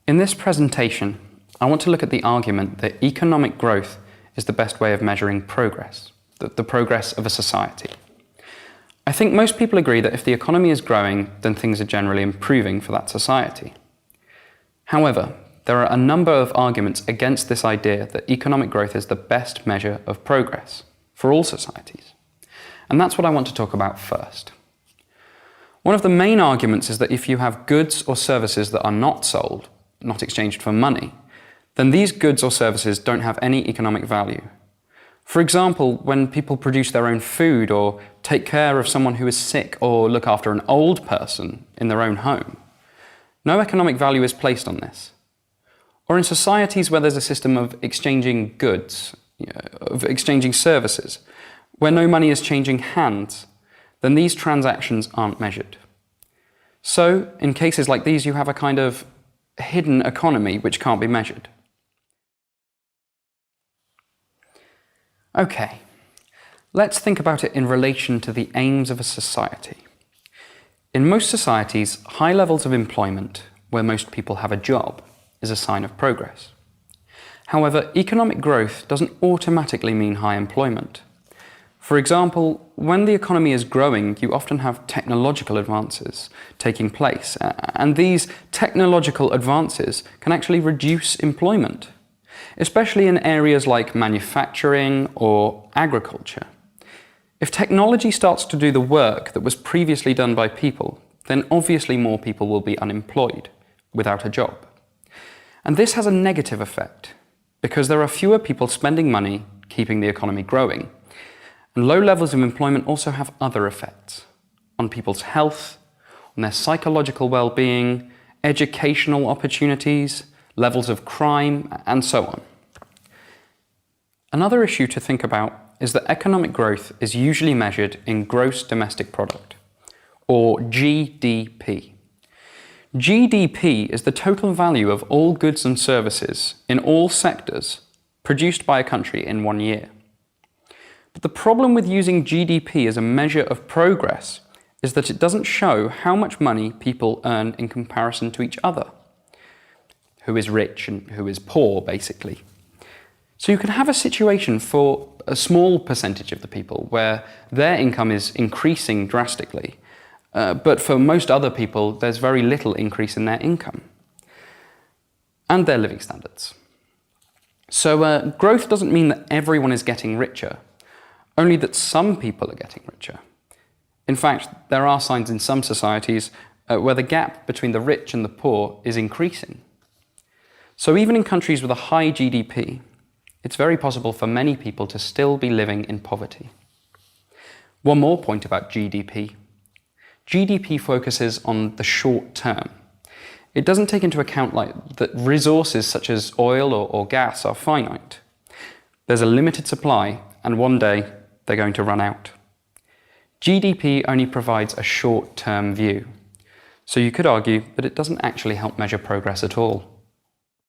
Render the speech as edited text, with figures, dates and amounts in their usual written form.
In this presentation, I want to look at the argument that economic growth is the best way of measuring progress, the progress of a society. I think most people agree that if the economy is growing, then things are generally improving for that society. However, there are a number of arguments against this idea that economic growth is the best measure of progress for all societies. And that's what I want to talk about first. One of the main arguments is that if you have goods or services that are not sold, not exchanged for money, then these goods or services don't have any economic value. For example, when people produce their own food or take care of someone who is sick or look after an old person in their own home, no economic value is placed on this. Or in societies where there's a system of exchanging goods, of exchanging services, where no money is changing hands, then these transactions aren't measured. So, in cases like these, you have a kind of hidden economy which can't be measured. Okay, let's think about it in relation to the aims of a society. In most societies, high levels of employment, where most people have a job, is a sign of progress. However, economic growth doesn't automatically mean high employment. For example, when the economy is growing, you often have technological advances taking place, and these technological advances can actually reduce employment, especially in areas like manufacturing or agriculture. If technology starts to do the work that was previously done by people, then obviously more people will be unemployed, without a job. And this has a negative effect, because there are fewer people spending money keeping the economy growing. And low levels of employment also have other effects on people's health, on their psychological well-being, educational opportunities, levels of crime, and so on. Another issue to think about is that economic growth is usually measured in gross domestic product, or GDP. GDP is the total value of all goods and services in all sectors produced by a country in 1 year. But the problem with using GDP as a measure of progress is that it doesn't show how much money people earn in comparison to each other. Who is rich and who is poor, basically. So you can have a situation for a small percentage of the people where their income is increasing drastically, but for most other people, there's very little increase in their income and their living standards. So growth doesn't mean that everyone is getting richer, only that some people are getting richer. In fact, there are signs in some societies where the gap between the rich and the poor is increasing. So even in countries with a high GDP, it's very possible for many people to still be living in poverty. One more point about GDP. GDP focuses on the short term. It doesn't take into account that resources such as oil or gas are finite. There's a limited supply, and one day they're going to run out. GDP only provides a short-term view. So you could argue that it doesn't actually help measure progress at all.